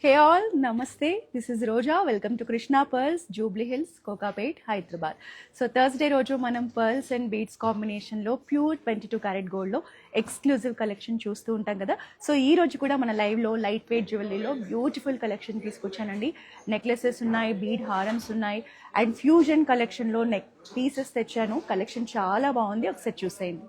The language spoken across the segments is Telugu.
Hey all, Namaste. This is Roja. Welcome to Krishna Pearls, Jubilee Hills, Kokapet, Hyderabad. So Thursday రోజు మనం pearls and beads combination లో ప్యూర్ 22 క్యారెట్ గోల్డ్ లో ఎక్స్క్లూజివ్ కలెక్షన్ చూస్తూ ఉంటాం కదా. సో ఈ రోజు కూడా మన లైవ్ లో లైట్ వెయిట్ జ్యువెలరీలో బ్యూటిఫుల్ కలెక్షన్ తీసుకొచ్చానండి. నెక్లెసెస్ ఉన్నాయి, బీడ్ హారమ్స్ ఉన్నాయి అండ్ ఫ్యూజన్ కలెక్షన్ లో నెక్ పీసెస్ తెచ్చాను. కలెక్షన్ చాలా బాగుంది, ఒకసారి చూసేయండి.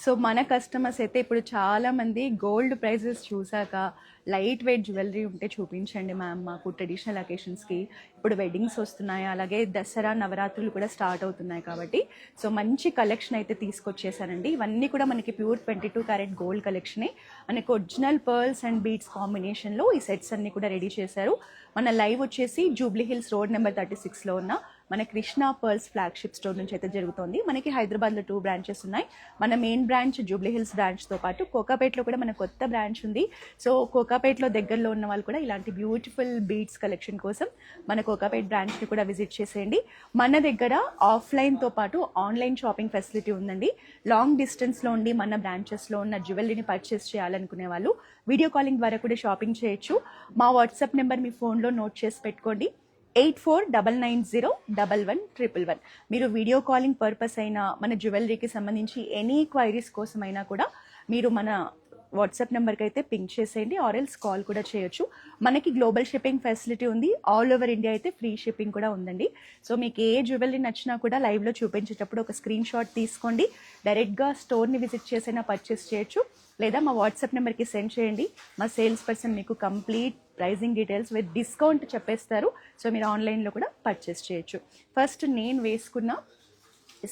సో మన కస్టమర్స్ అయితే ఇప్పుడు చాలామంది గోల్డ్ ప్రైజెస్ చూసాక లైట్ వెయిట్ జ్యువెలరీ ఉంటే చూపించండి మ్యామ్, మాకు ట్రెడిషనల్ అకేషన్స్కి ఇప్పుడు వెడ్డింగ్స్ వస్తున్నాయి, అలాగే దసరా నవరాత్రులు కూడా స్టార్ట్ అవుతున్నాయి కాబట్టి సో మంచి కలెక్షన్ అయితే తీసుకొచ్చేసానండి. ఇవన్నీ కూడా మనకి ప్యూర్ 22 క్యారెట్ గోల్డ్ కలెక్షనే. మనకి ఒరిజినల్ పర్ల్స్ అండ్ బీడ్స్ కాంబినేషన్లో ఈ సెట్స్ అన్నీ కూడా రెడీ చేశారు. మన లైవ్ వచ్చేసి జూబ్లీ హిల్స్ రోడ్ నెంబర్ 36లో ఉన్న మన కృష్ణ పర్ల్స్ ఫ్లాగ్షిప్ స్టోర్ నుంచి అయితే జరుగుతుంది. మనకి హైదరాబాద్లో 2 బ్రాంచెస్ ఉన్నాయి. మన మెయిన్ బ్రాంచ్ జూబ్లీ హిల్స్ బ్రాంచ్తో పాటు కోకాపేట్లో కూడా మన కొత్త బ్రాంచ్ ఉంది. సో కోకాపేట్లో దగ్గరలో ఉన్న వాళ్ళు కూడా ఇలాంటి బ్యూటిఫుల్ బీడ్స్ కలెక్షన్ కోసం మన కోకాపేట్ బ్రాంచ్ని కూడా విజిట్ చేసేయండి. మన దగ్గర ఆఫ్లైన్తో పాటు ఆన్లైన్ షాపింగ్ ఫెసిలిటీ ఉందండి. లాంగ్ డిస్టెన్స్లో ఉండి మన బ్రాంచెస్లో ఉన్న జ్యువెలరీని పర్చేస్ చేయాలనుకునే వాళ్ళు వీడియో కాలింగ్ ద్వారా కూడా షాపింగ్ చేయొచ్చు. మా వాట్సాప్ నెంబర్ మీ ఫోన్లో నోట్ చేసి పెట్టుకోండి, 8499011111. మీరు వీడియో కాలింగ్ పర్పస్ అయినా మన జ్యువెలరీకి సంబంధించి ఎనీ క్వైరీస్ కోసమైనా కూడా మీరు మన వాట్సాప్ నెంబర్కి అయితే పింక్ చేసేయండి, ఆర్ఎల్స్ కాల్ కూడా చేయొచ్చు. మనకి గ్లోబల్ షిప్పింగ్ ఫెసిలిటీ ఉంది. ఆల్ ఓవర్ ఇండియా అయితే ఫ్రీ షిప్పింగ్ కూడా ఉందండి. సో మీకు ఏ జ్యువెలరీ నచ్చినా కూడా లైవ్లో చూపించేటప్పుడు ఒక స్క్రీన్ షాట్ తీసుకోండి, డైరెక్ట్గా స్టోర్ని విజిట్ చేసైనా పర్చేస్ చేయొచ్చు, లేదా మా వాట్సాప్ నెంబర్కి సెండ్ చేయండి. మా సేల్స్ పర్సన్ మీకు complete pricing details with discount చెప్పేస్తారు. సో మీరు ఆన్లైన్లో కూడా పర్చేస్ చేయొచ్చు. ఫస్ట్ నేను వేసుకున్న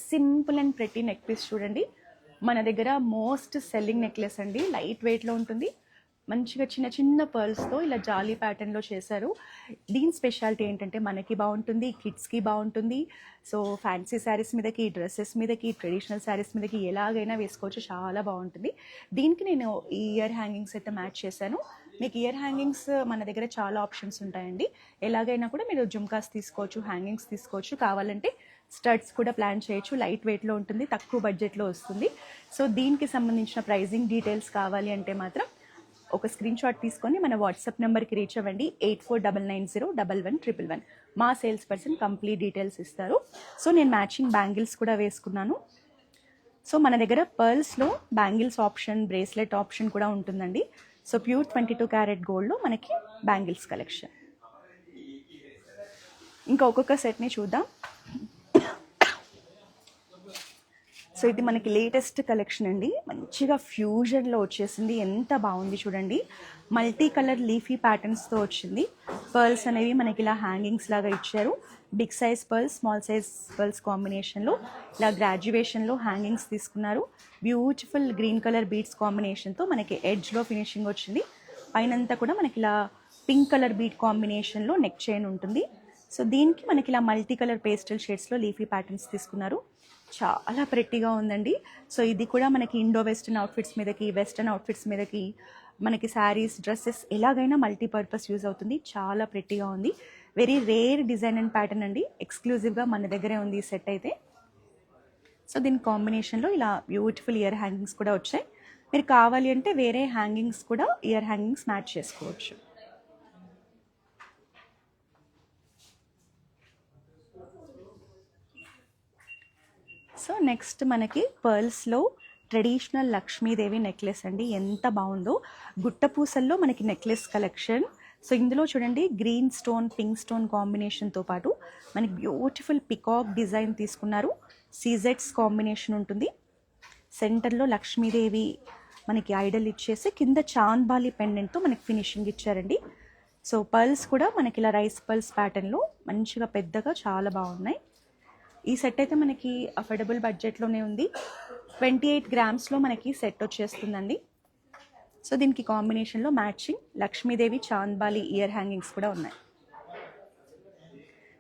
simple and pretty neck piece చూడండి. మన దగ్గర మోస్ట్ సెల్లింగ్ నెక్లెస్ అండి, లైట్ వెయిట్లో ఉంటుంది. మంచిగా చిన్న చిన్న పర్ల్స్తో ఇలా జాలీ ప్యాటర్న్లో చేశారు. దీని స్పెషాలిటీ ఏంటంటే మనకి బాగుంటుంది, కిడ్స్కి బాగుంటుంది. సో ఫ్యాన్సీ శారీస్ మీదకి, డ్రెస్సెస్ మీదకి, ట్రెడిషనల్ శారీస్ మీదకి ఎలాగైనా వేసుకోవచ్చు, చాలా బాగుంటుంది. దీనికి నేను ఈ ఇయర్ హ్యాంగింగ్స్ అయితే మ్యాచ్ చేశాను. మీకు ఇయర్ హ్యాంగింగ్స్ మన దగ్గర చాలా ఆప్షన్స్ ఉంటాయండి. ఎలాగైనా కూడా మీరు జుమ్కాస్ తీసుకోవచ్చు, హ్యాంగింగ్స్ తీసుకోవచ్చు, కావాలంటే స్టడ్స్ కూడా ప్లాన్ చేయొచ్చు. లైట్ వెయిట్లో ఉంటుంది, తక్కువ బడ్జెట్లో వస్తుంది. సో దీనికి సంబంధించిన ప్రైజింగ్ డీటెయిల్స్ కావాలి అంటే మాత్రం ఒక స్క్రీన్ షాట్ తీసుకొని మన వాట్సాప్ నెంబర్కి రీచ్ అవ్వండి, 8499011111. మా సేల్స్ పర్సన్ కంప్లీట్ డీటెయిల్స్ ఇస్తారు. సో నేను మ్యాచింగ్ బ్యాంగిల్స్ కూడా వేసుకున్నాను. సో మన దగ్గర పర్ల్స్లో బ్యాంగిల్స్ ఆప్షన్, బ్రేస్లెట్ ఆప్షన్ కూడా ఉంటుందండి. సో ప్యూర్ 22 క్యారెట్ గోల్డ్లో మనకి బ్యాంగిల్స్ కలెక్షన్. ఇంకా ఒక్కొక్క సెట్ని చూద్దాం. సో ఇది మనకి లేటెస్ట్ కలెక్షన్ అండి, మంచిగా ఫ్యూజన్లో వచ్చేసింది. ఎంత బాగుంది చూడండి, మల్టీ కలర్ లీఫీ ప్యాటర్న్స్తో వచ్చింది. పర్ల్స్ అనేవి మనకి ఇలా హ్యాంగింగ్స్ లాగా ఇచ్చారు. Big size pearls, small size pearls కాంబినేషన్లో ఇలా గ్రాడ్యుయేషన్లో హ్యాంగింగ్స్ తీసుకున్నారు. బ్యూటిఫుల్ గ్రీన్ కలర్ బీడ్స్ కాంబినేషన్తో మనకి ఎడ్జ్లో ఫినిషింగ్ వచ్చింది. పైనంతా కూడా మనకి ఇలా పింక్ కలర్ బీడ్ కాంబినేషన్లో నెక్ చైన్ ఉంటుంది. సో దీనికి మనకి ఇలా మల్టీ కలర్ పేస్టల్ షేడ్స్లో లీఫీ ప్యాటర్న్స్ తీసుకున్నారు. చాలా ప్రెట్టీగా ఉందండి. సో ఇది కూడా మనకి ఇండో వెస్టర్న్ అవుట్ఫిట్స్ మీదకి, వెస్టర్న్ అవుట్ఫిట్స్ మీదకి, మనకి శారీస్, డ్రెస్సెస్ ఎలాగైనా మల్టీపర్పస్ యూజ్ అవుతుంది. చాలా ప్రెట్టీగా ఉంది. Very rare design and pattern అండి, ఎక్స్క్లూజివ్గా మన దగ్గరే ఉంది ఈ సెట్ అయితే. సో దీని కాంబినేషన్లో ఇలా బ్యూటిఫుల్ ఇయర్ హ్యాంగింగ్స్ కూడా వచ్చాయి. మీరు కావాలి అంటే వేరే హ్యాంగింగ్స్ కూడా, ఇయర్ హ్యాంగింగ్స్ మ్యాచ్ చేసుకోవచ్చు. సో నెక్స్ట్ మనకి పర్ల్స్లో ట్రెడిషనల్ లక్ష్మీదేవి నెక్లెస్ అండి, ఎంత బాగుందో. గుట్టపూసల్లో మనకి నెక్లెస్ కలెక్షన్. సో ఇందులో చూడండి, గ్రీన్ స్టోన్, పింక్ స్టోన్ కాంబినేషన్తో పాటు మనకి బ్యూటిఫుల్ పికాక్ డిజైన్ తీసుకున్నారు. సీజెట్స్ కాంబినేషన్ ఉంటుంది. సెంటర్లో లక్ష్మీదేవి మనకి ఐడల్ ఇచ్చేసి కింద చాంద్బాలి పెండెంట్తో మనకి ఫినిషింగ్ ఇచ్చారండి. సో పర్ల్స్ కూడా మనకి ఇలా రైస్ పర్ల్స్ ప్యాటర్న్లో మంచిగా పెద్దగా చాలా బాగున్నాయి. ఈ సెట్ అయితే మనకి అఫోర్డబుల్ బడ్జెట్లోనే ఉంది. 28 గ్రామ్స్లో మనకి సెట్ వచ్చేస్తుందండి. సో దీనికి కాంబినేషన్లో matching Lakshmidevi chandbali ear hangings కూడా ఉన్నాయి.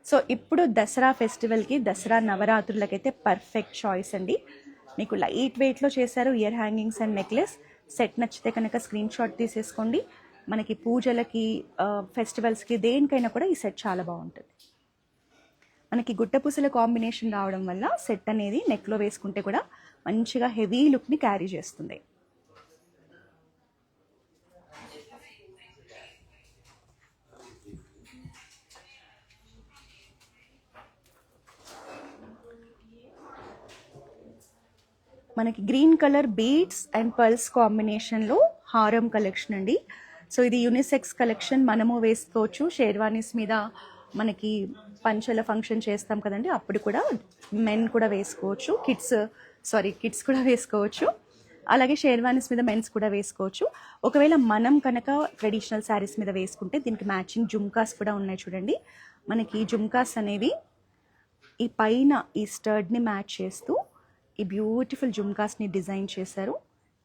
సో ఇప్పుడు దసరా ఫెస్టివల్కి, దసరా నవరాత్రులకైతే పర్ఫెక్ట్ చాయిస్ అండి. మీకు లైట్ వెయిట్లో చేశారు ear hangings and necklace. Set నచ్చితే కనుక స్క్రీన్ షాట్ తీసేసుకోండి. మనకి పూజలకి, ఫెస్టివల్స్కి, దేనికైనా కూడా ఈ సెట్ చాలా బాగుంటుంది. మనకి గుట్టపూసల కాంబినేషన్ రావడం వల్ల సెట్ అనేది నెక్లో వేసుకుంటే కూడా మంచిగా హెవీ లుక్ని క్యారీ చేస్తుంది. మనకి green colour beads and pearls కాంబినేషన్లో హారం కలెక్షన్ అండి. సో ఇది యూనిసెక్స్ కలెక్షన్, మనము వేసుకోవచ్చు. షేర్వానీస్ మీద మనకి పంచల ఫంక్షన్ చేస్తాం కదండి, అప్పుడు కూడా మెన్ కూడా వేసుకోవచ్చు. కిడ్స్ కూడా వేసుకోవచ్చు. అలాగే షేర్వానీస్ మీద మెన్స్ కూడా వేసుకోవచ్చు. ఒకవేళ మనం కనుక ట్రెడిషనల్ శారీస్ మీద వేసుకుంటే దీనికి మ్యాచింగ్ జుమ్కాస్ కూడా ఉన్నాయి చూడండి. మనకి జుమ్కాస్ అనేవి ఈ పైన ఈ స్టర్డ్ని మ్యాచ్ చేస్తూ ఈ బ్యూటిఫుల్ జుమ్కాస్ని డిజైన్ చేశారు.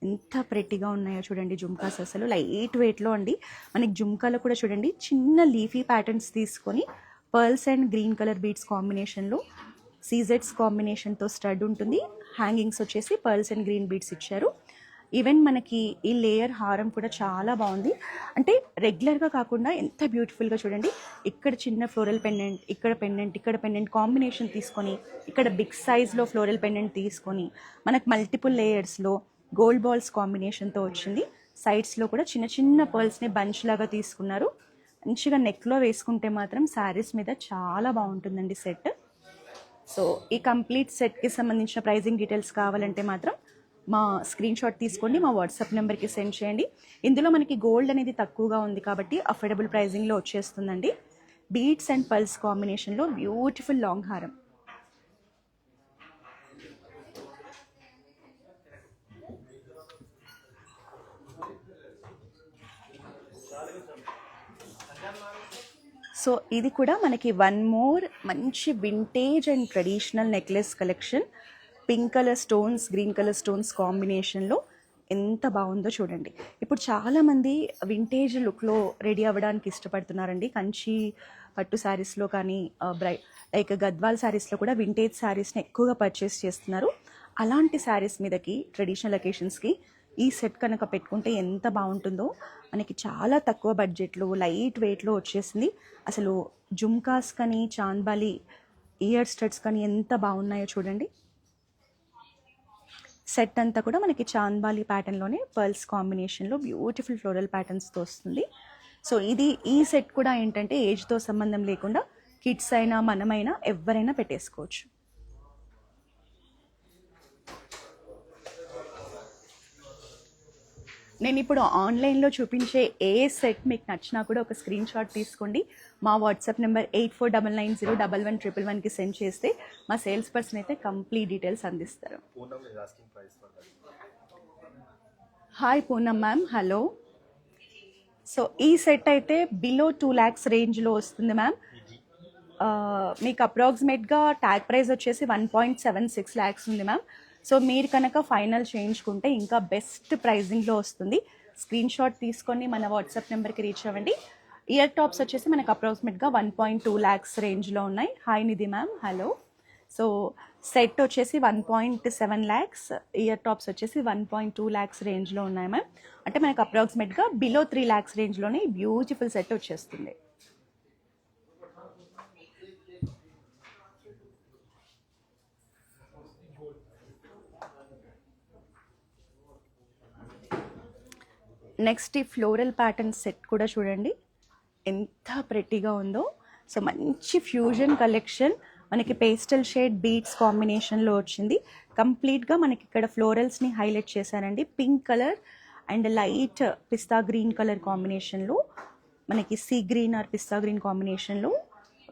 ఎంత ప్రెట్టిగా ఉన్నాయో చూడండి జుమ్కాస్, అసలు లైట్ వెయిట్లో అండి. మనకి జుమ్కాలో కూడా చూడండి చిన్న లీఫీ ప్యాటర్న్స్ తీసుకొని pearls and green colour beads కాంబినేషన్లో సీజెడ్స్ కాంబినేషన్తో స్టడ్ ఉంటుంది. హ్యాంగింగ్స్ వచ్చేసి పర్ల్స్ అండ్ గ్రీన్ బీడ్స్ ఇచ్చారు. ఈవెన్ మనకి ఈ లేయర్ హారం కూడా చాలా బాగుంది. అంటే రెగ్యులర్గా కాకుండా ఎంత బ్యూటిఫుల్గా చూడండి. ఇక్కడ చిన్న ఫ్లోరల్ పెండెంట్, ఇక్కడ పెండెంట్ కాంబినేషన్ తీసుకొని, ఇక్కడ బిగ్ సైజ్లో ఫ్లోరల్ పెండెంట్ తీసుకొని మనకు మల్టిపుల్ లేయర్స్లో గోల్డ్ బాల్స్ కాంబినేషన్తో వచ్చింది. సైడ్స్లో కూడా చిన్న చిన్న పర్ల్స్ని బంచ్ లాగా తీసుకున్నారు. మంచిగా నెక్లో వేసుకుంటే మాత్రం శారీస్ మీద చాలా బాగుంటుందండి సెట్. సో ఈ కంప్లీట్ సెట్కి సంబంధించిన ప్రైజింగ్ డీటెయిల్స్ కావాలంటే మాత్రం మా స్క్రీన్ షాట్ తీసుకోండి, మా వాట్సాప్ నెంబర్కి సెండ్ చేయండి. ఇందులో మనకి గోల్డ్ అనేది తక్కువగా ఉంది కాబట్టి అఫోర్డబుల్ ప్రైజింగ్లో వచ్చేస్తుందండి. బీడ్స్ అండ్ పల్స్ కాంబినేషన్లో బ్యూటిఫుల్ లాంగ్ హారం. సో ఇది కూడా మనకి వన్ మోర్ మంచి vintage and traditional necklace collection. Pink colour stones, green colour stones కాంబినేషన్లో ఎంత బాగుందో చూడండి. ఇప్పుడు చాలామంది వింటేజ్ లుక్లో రెడీ అవ్వడానికి ఇష్టపడుతున్నారండి. కంచి పట్టు శారీస్లో కానీ లైక్ గద్వాల్ శారీస్లో కూడా వింటేజ్ శారీస్ని ఎక్కువగా పర్చేస్ చేస్తున్నారు. అలాంటి శారీస్ మీదకి ట్రెడిషనల్ అకేషన్స్కి ఈ సెట్ కనుక పెట్టుకుంటే ఎంత బాగుంటుందో. మనకి చాలా తక్కువ బడ్జెట్లో లైట్ వెయిట్లో వచ్చేసింది. అసలు జుమ్కాస్ కానీ చాంద్బాలి ఇయర్ స్టడ్స్ కానీ ఎంత బాగున్నాయో చూడండి. సెట్ అంతా కూడా మనకి చాంద్బాలి ప్యాటర్న్లోనే పర్ల్స్ కాంబినేషన్లో బ్యూటిఫుల్ ఫ్లోరల్ ప్యాటర్న్స్తో వస్తుంది. సో ఈ సెట్ కూడా ఏంటంటే ఏజ్తో సంబంధం లేకుండా కిడ్స్ అయినా మనమైనా ఎవరైనా పెట్టేసుకోవచ్చు. నేను ఇప్పుడు ఆన్లైన్లో చూపించే ఏ సెట్ మీకు నచ్చినా కూడా ఒక స్క్రీన్ షాట్ తీసుకోండి. మా వాట్సాప్ నెంబర్ 8499011111కి సెండ్ చేస్తే మా సేల్స్ పర్సన్ అయితే కంప్లీట్ డీటెయిల్స్ అందిస్తారు. Hi Poonam ma'am, hello. So ఈ సెట్ అయితే బిలో 2 lakhs రేంజ్లో వస్తుంది మ్యామ్. మీకు అప్రాక్సిమేట్గా ట్యాగ్ ప్రైస్ వచ్చేసి 1.76 lakhs ఉంది మ్యామ్. సో మీరు కనుక ఫైనల్ చేయించుకుంటే ఇంకా బెస్ట్ ప్రైజింగ్లో వస్తుంది. స్క్రీన్ షాట్ తీసుకొని మన వాట్సాప్ నెంబర్కి రీచ్ అవ్వండి. ఇయర్ టాప్స్ వచ్చేసి మనకు అప్రాక్సిమేట్గా 1.2 lakhs రేంజ్లో ఉన్నాయి. హాయ్ నిధి మ్యామ్, హలో. సో సెట్ వచ్చేసి 1.7 lakhs, ఇయర్ టాప్స్ వచ్చేసి 1.2 lakhs రేంజ్లో ఉన్నాయి మ్యామ్. అంటే మనకు అప్రాక్సిమేట్గా బిలో 3 lakhs రేంజ్లోనే బ్యూటిఫుల్ సెట్ వచ్చేస్తుంది. నెక్స్ట్ ఈ ఫ్లోరల్ ప్యాటర్న్ సెట్ కూడా చూడండి ఎంత ప్రెట్టిగా ఉందో. సో మంచి ఫ్యూజన్ కలెక్షన్, మనకి పేస్టల్ షేడ్ బీడ్స్ కాంబినేషన్లో వచ్చింది. కంప్లీట్గా మనకి ఇక్కడ ఫ్లోరల్స్ని హైలైట్ చేశారండి. Pink colour and light pista green colour కాంబినేషన్లో, మనకి sea green are pista green కాంబినేషన్లో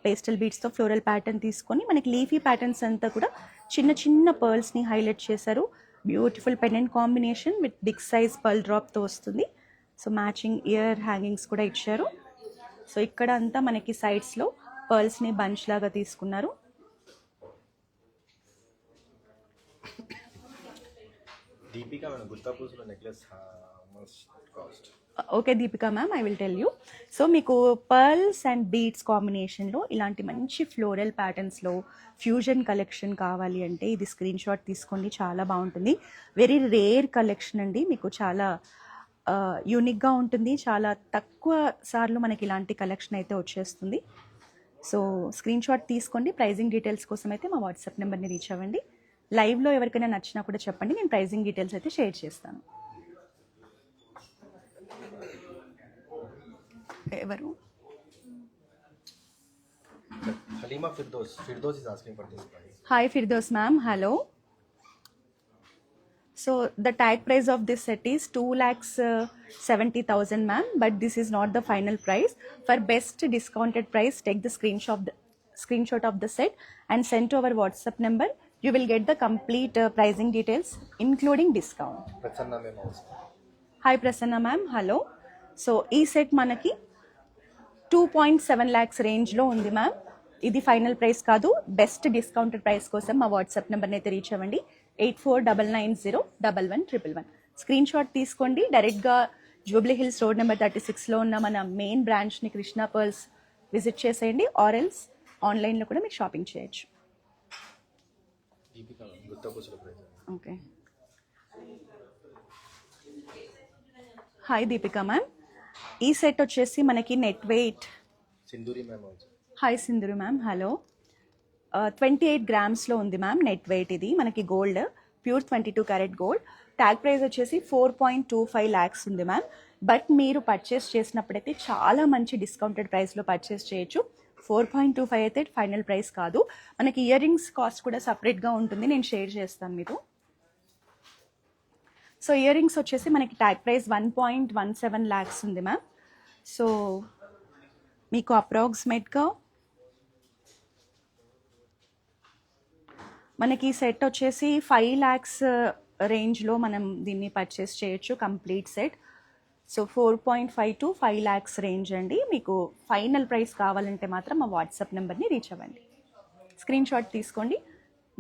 పేస్టల్ బీడ్స్తో ఫ్లోరల్ ప్యాటర్న్ తీసుకొని మనకి లీఫీ ప్యాటర్న్స్ అంతా కూడా చిన్న చిన్న పర్ల్స్ని హైలైట్ చేశారు. Beautiful pendant combination with big size pearl డ్రాప్తో వస్తుంది. సో మ్యాచింగ్ ఇయర్ హ్యాంగింగ్స్ కూడా ఇచ్చారు. సో ఇక్కడ అంతా మనకి సైడ్స్లో పర్ల్స్ని బంచ్ లాగా తీసుకున్నారు. దీపిక మన గుత్తాపూసలో necklace cost okay Deepika ma'am, I will tell you. So మీకు పర్ల్స్ అండ్ బీడ్స్ కాంబినేషన్లో ఇలాంటి మంచి ఫ్లోరల్ ప్యాటర్న్స్లో ఫ్యూజన్ కలెక్షన్ కావాలి అంటే ఇది స్క్రీన్ షాట్ తీసుకోండి, చాలా బాగుంటుంది. వెరీ రేర్ కలెక్షన్ అండి, మీకు చాలా యూనిక్గా ఉంటుంది. చాలా తక్కువ సార్లు మనకి ఇలాంటి కలెక్షన్ అయితే వచ్చేస్తుంది. సో స్క్రీన్ షాట్ తీసుకోండి. ప్రైజింగ్ డీటెయిల్స్ కోసం అయితే మా వాట్సాప్ నెంబర్ని రీచ్ అవ్వండి. లైవ్లో ఎవరికైనా నచ్చినా కూడా చెప్పండి, నేను ప్రైజింగ్ డీటెయిల్స్ అయితే షేర్ చేస్తాను. ఎవరు? Halima Firdos. Firdos is asking for this price. Hi Firdos ma'am, hello. So the tag price of this set is 2,70,000 ma'am, but this is not the final price. For best discounted price, take the screenshot of the set and send to our WhatsApp number. You will get the complete pricing details including discount. Prasanna ma'am also. Hi Prasanna ma'am, hello. So ఈ సెట్ మనకి 2.7 lakhs రేంజ్లో ఉంది మ్యామ్. ఇది ఫైనల్ ప్రైస్ కాదు, బెస్ట్ డిస్కౌంటెడ్ ప్రైస్ కోసం మా వాట్సాప్ నెంబర్ని అయితే రీచ్ అవ్వండి. 8499011111. స్క్రీన్ షాట్ తీసుకోండి, డైరెక్ట్గా జూబ్లీ హిల్స్ రోడ్ నెంబర్ 36లో ఉన్న మన మెయిన్ బ్రాంచ్ని కృష్ణా పర్ల్స్ విజిట్ చేసేయండి, ఆర్ ఎల్స్ ఆన్లైన్లో కూడా మీకు షాపింగ్ చేయొచ్చు. Okay, hi Deepika ma'am. ఈ సెట్ వచ్చేసి మనకి net weight. Sindhuri ma'am also. Hi Sindhuri ma'am, hello. 28 గ్రామ్స్లో ఉంది మ్యామ్ నెట్ వెయిట్. ఇది మనకి gold, pure 22 carat gold. Tag price వచ్చేసి 4.25 lakhs ఉంది మ్యామ్. బట్ మీరు పర్చేస్ చేసినప్పుడైతే చాలా మంచి డిస్కౌంటెడ్ ప్రైస్లో పర్చేస్ చేయొచ్చు. 4.25 అయితే ఫైనల్ ప్రైస్ కాదు. మనకి ఇయర్ రింగ్స్ కాస్ట్ కూడా సపరేట్గా ఉంటుంది, నేను షేర్ చేస్తాను మీరు. సో ఇయర్ రింగ్స్ వచ్చేసి మనకి ట్యాగ్ ప్రైస్ 1.17 lakhs ఉంది మ్యామ్. సో మీకు అప్రాక్సిమేట్గా మనకి సెట్ వచ్చేసి 5 lakhs రేంజ్లో మనం దీన్ని పర్చేస్ చేయొచ్చు complete set. So 4.5 to 5 lakhs range అండి. మీకు ఫైనల్ ప్రైస్ కావాలంటే మాత్రం మా వాట్సాప్ నెంబర్ని రీచ్ అవ్వండి. స్క్రీన్ షాట్ తీసుకోండి.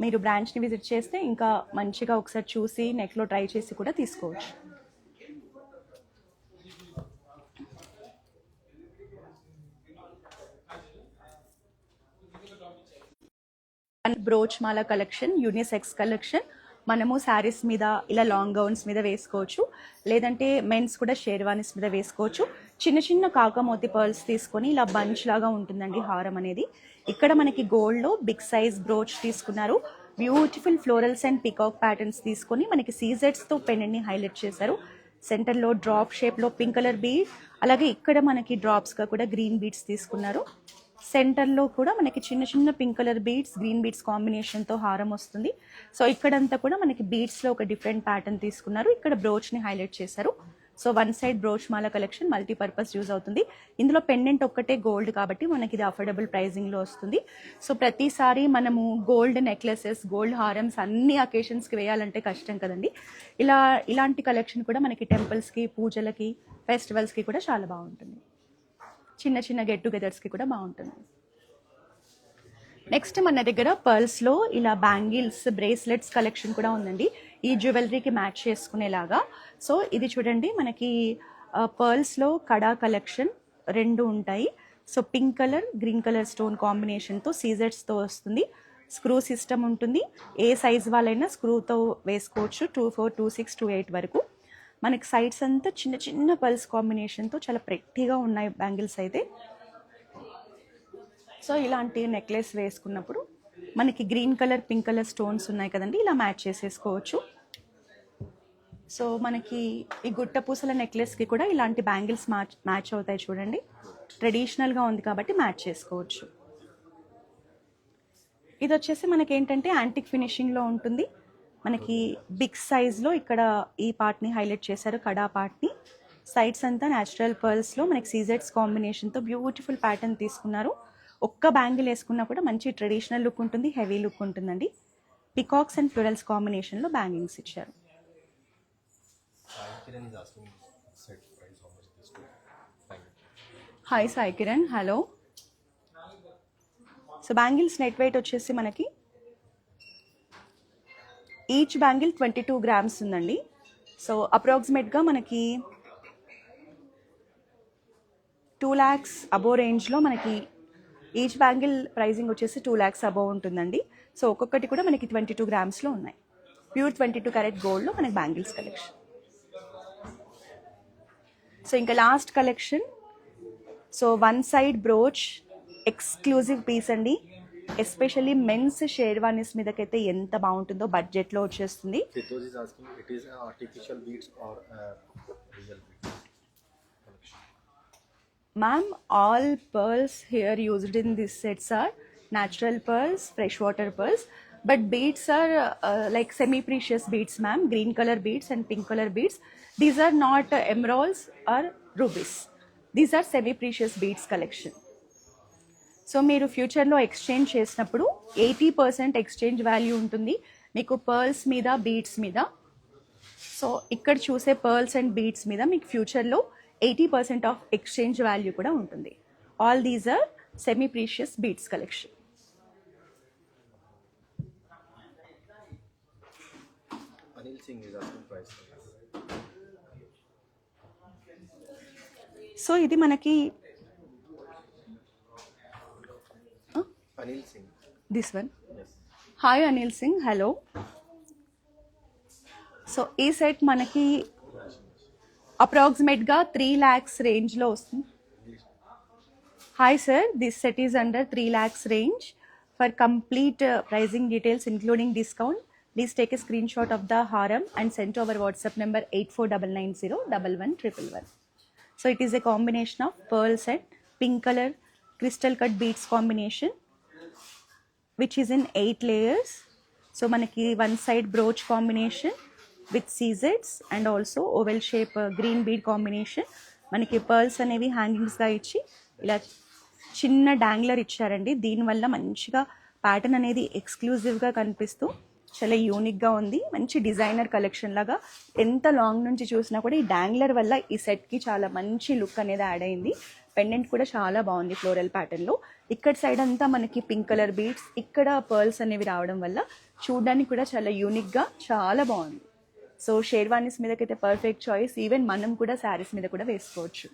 మీరు బ్రాంచ్ని విజిట్ చేస్తే ఇంకా మంచిగా ఒకసారి చూసి నెక్లో ట్రై చేసి కూడా తీసుకోవచ్చు. బ్రోచ్ మాల కలెక్షన్, యూనిసెక్స్ కలెక్షన్. మనము శారీస్ మీద ఇలా లాంగ్ గౌన్స్ మీద వేసుకోవచ్చు, లేదంటే మెన్స్ కూడా షేర్వానీస్ మీద వేసుకోవచ్చు. చిన్న చిన్న కాకమోతి పర్ల్స్ తీసుకొని ఇలా బంచ్ లాగా ఉంటుందండి హారం అనేది. ఇక్కడ మనకి గోల్డ్లో బిగ్ సైజ్ బ్రోచ్ తీసుకున్నారు. Beautiful florals and peacock patterns తీసుకొని మనకి సీజెట్స్తో పెండెంట్ని హైలైట్ చేశారు. సెంటర్లో డ్రాప్ షేప్లో పింక్ కలర్ బీడ్, అలాగే ఇక్కడ మనకి డ్రాప్స్గా కూడా గ్రీన్ బీడ్స్ తీసుకున్నారు. సెంటర్లో కూడా మనకి చిన్న చిన్న pink colour beads, green beads కాంబినేషన్తో హారం వస్తుంది. సో ఇక్కడంతా కూడా మనకి బీడ్స్లో ఒక డిఫరెంట్ ప్యాటర్న్ తీసుకున్నారు. ఇక్కడ బ్రోచ్ని హైలైట్ చేశారు. సో వన్ సైడ్ బ్రోచ్ మాల కలెక్షన్ మల్టీపర్పస్ యూజ్ అవుతుంది. ఇందులో పెండెంట్ ఒక్కటే గోల్డ్ కాబట్టి మనకి ఇది అఫోర్డబుల్ ప్రైజింగ్లో వస్తుంది. సో ప్రతిసారి మనము గోల్డ్ నెక్లెసెస్, గోల్డ్ హారమ్స్ అన్ని అకేషన్స్కి వేయాలంటే కష్టం కదండి. ఇలాంటి కలెక్షన్ కూడా మనకి టెంపుల్స్కి, పూజలకి, ఫెస్టివల్స్కి కూడా చాలా బాగుంటుంది. చిన్న చిన్న గెట్ టుగెదర్స్కి కూడా బాగుంటుంది. నెక్స్ట్ మన దగ్గర పర్ల్స్లో ఇలా బ్యాంగిల్స్, బ్రేస్లెట్స్ కలెక్షన్ కూడా ఉందండి, ఈ జ్యువెలరీకి మ్యాచ్ చేసుకునేలాగా. సో ఇది చూడండి, మనకి పర్ల్స్లో కడా కలెక్షన్ 2 ఉంటాయి. So pink colour, green colour stone కాంబినేషన్తో సీజెట్స్తో వస్తుంది. స్క్రూ సిస్టమ్ ఉంటుంది. ఏ సైజ్ వాళ్ళైనా స్క్రూతో వేసుకోవచ్చు. 24, 26, 28 వరకు. మనకి సైడ్స్ అంతా చిన్న చిన్న పర్ల్స్ కాంబినేషన్తో చాలా ప్రెట్టీగా ఉన్నాయి బ్యాంగిల్స్ అయితే. సో ఇలాంటి నెక్లెస్ వేసుకున్నప్పుడు మనకి green colour, pink colour stones ఉన్నాయి కదండి, ఇలా మ్యాచ్ చేసేసుకోవచ్చు. సో మనకి ఈ గుట్ట పూసల నెక్లెస్కి కూడా ఇలాంటి బ్యాంగిల్స్ మ్యాచ్ అవుతాయి చూడండి. ట్రెడిషనల్గా ఉంది కాబట్టి మ్యాచ్ చేసుకోవచ్చు. ఇది వచ్చేసి మనకి ఏంటంటే యాంటిక్ ఫినిషింగ్లో ఉంటుంది. మనకి బిగ్ సైజ్లో ఇక్కడ ఈ పార్ట్ని హైలైట్ చేశారు, కడా పార్ట్ని. సైడ్స్ అంతా న్యాచురల్ పర్ల్స్లో మనకి సీజెట్స్ కాంబినేషన్తో బ్యూటిఫుల్ ప్యాటర్న్ తీసుకున్నారు. ఒక్క బ్యాంగిల్ వేసుకున్నా కూడా మంచి ట్రెడిషనల్ లుక్ ఉంటుంది, హెవీ లుక్ ఉంటుందండి. పికాక్స్ అండ్ ఫ్లోరల్స్ కాంబినేషన్లో బ్యాంగిల్స్ ఇచ్చారు. Hi Sai Kiran, hello. So bangles net weight వచ్చేసి మనకి ఈచ్ బ్యాంగిల్ 22 grams ఉందండి. సో అప్రాక్సిమేట్గా మనకి 2 lakhs అబోవ్ రేంజ్లో మనకి ఈచ్ బ్యాంగిల్ ప్రైజింగ్ వచ్చేసి 2 lakhs అబోవ్ ఉంటుందండి. సో ఒక్కొక్కటి కూడా మనకి 22 grams లో ఉన్నాయి. ప్యూర్ 22 క్యారెట్ గోల్డ్లో మనకి బ్యాంగిల్స్ కలెక్షన్. సో ఇంకా last collection. So one side brooch exclusive piece అండి. ఎస్పెషల్లీ మెన్స్ షేర్వానీస్ మీదకైతే ఎంత బాగుంటుందో, బడ్జెట్లో వచ్చేస్తుంది. Firdoz is asking, it is artificial beads or real beads collection? Ma'am, all pearls here used in this sets are natural pearls, freshwater pearls, but beads are like semi-precious beads, ma'am. Green color beads and pink color beads. These are not emeralds or rubies. These are semi-precious beads collection. So మీరు ఫ్యూచర్లో ఎక్స్చేంజ్ చేసినప్పుడు 80% ఎక్స్చేంజ్ వాల్యూ ఉంటుంది మీకు పర్ల్స్ మీద, బీడ్స్ మీద. సో ఇక్కడ చూసే పర్ల్స్ అండ్ బీడ్స్ మీద మీకు ఫ్యూచర్లో 80% ఆఫ్ ఎక్స్చేంజ్ వాల్యూ కూడా ఉంటుంది. All these are semi precious beads collection. Anil Singh is asking price. So ఇది మనకి Anil Singh. This one. Yes. Hi Anil Singh, hello. So ఈ సెట్ మనకి అప్రాక్సిమేట్గా 3 lakhs రేంజ్లో వస్తుంది. Hi sir, this set is under 3 lakhs range. For complete pricing details including discount, please take a screen shot of the హారం and send to our WhatsApp number 8499011111. So it is a combination of pearls and pink colour crystal cut beads combination, which is in 8 layers. So manaki one side brooch combination with CZs and also oval shape green bead combination. మనకి పర్ల్స్ అనేవి హ్యాంగింగ్స్గా ఇచ్చి ఇలా చిన్న డాంగ్లర్ ఇచ్చారండి. దీనివల్ల మంచిగా ప్యాటర్న్ అనేది ఎక్స్క్లూజివ్గా కనిపిస్తూ చాలా యూనిక్గా ఉంది. మంచి డిజైనర్ కలెక్షన్ లాగా ఎంత లాంగ్ నుంచి చూసినా కూడా ఈ డాంగ్లర్ వల్ల ఈ సెట్కి చాలా మంచి లుక్ అనేది యాడ్ అయింది. పెండెంట్ కూడా చాలా బాగుంది ఫ్లోరల్ ప్యాటర్న్లో. ఇక్కడ సైడ్ అంతా మనకి పింక్ కలర్ బీడ్స్, ఇక్కడ పర్ల్స్ అనేవి రావడం వల్ల చూడడానికి కూడా చాలా యూనిక్గా చాలా బాగుంది. సో షేర్వానీస్ మీదకైతే పర్ఫెక్ట్ చాయిస్. ఈవెన్ మనం కూడా శారీస్ మీద కూడా వేసుకోవచ్చు.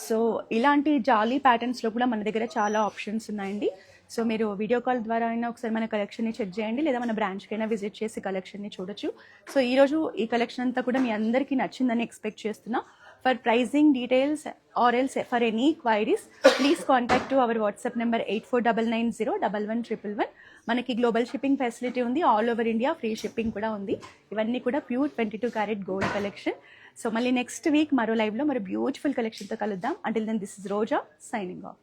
సో ఇలాంటి జాలీ ప్యాటర్న్స్లో కూడా మన దగ్గర చాలా ఆప్షన్స్ ఉన్నాయండి. సో మీరు వీడియో కాల్ ద్వారా అయినా ఒకసారి మన కలెక్షన్ని చెక్ చేయండి, లేదా మన బ్రాంచ్కైనా విజిట్ చేసి కలెక్షన్ని చూడొచ్చు. సో ఈరోజు ఈ కలెక్షన్ అంతా కూడా మీ అందరికీ నచ్చిందని ఎక్స్పెక్ట్ చేస్తున్నా. For pricing details or else for any queries please contact to our WhatsApp number 8499011111. మనకి గ్లోబల్ షిప్పింగ్ ఫెసిలిటీ ఉంది. All over India free shipping కూడా ఉంది. ఇవన్నీ కూడా pure 22 carat gold collection. So మళ్ళీ నెక్స్ట్ వీక్ మరో లైవ్లో మరో బ్యూటిఫుల్ కలెక్షన్తో కలుద్దాం. Until then this is Roja signing of.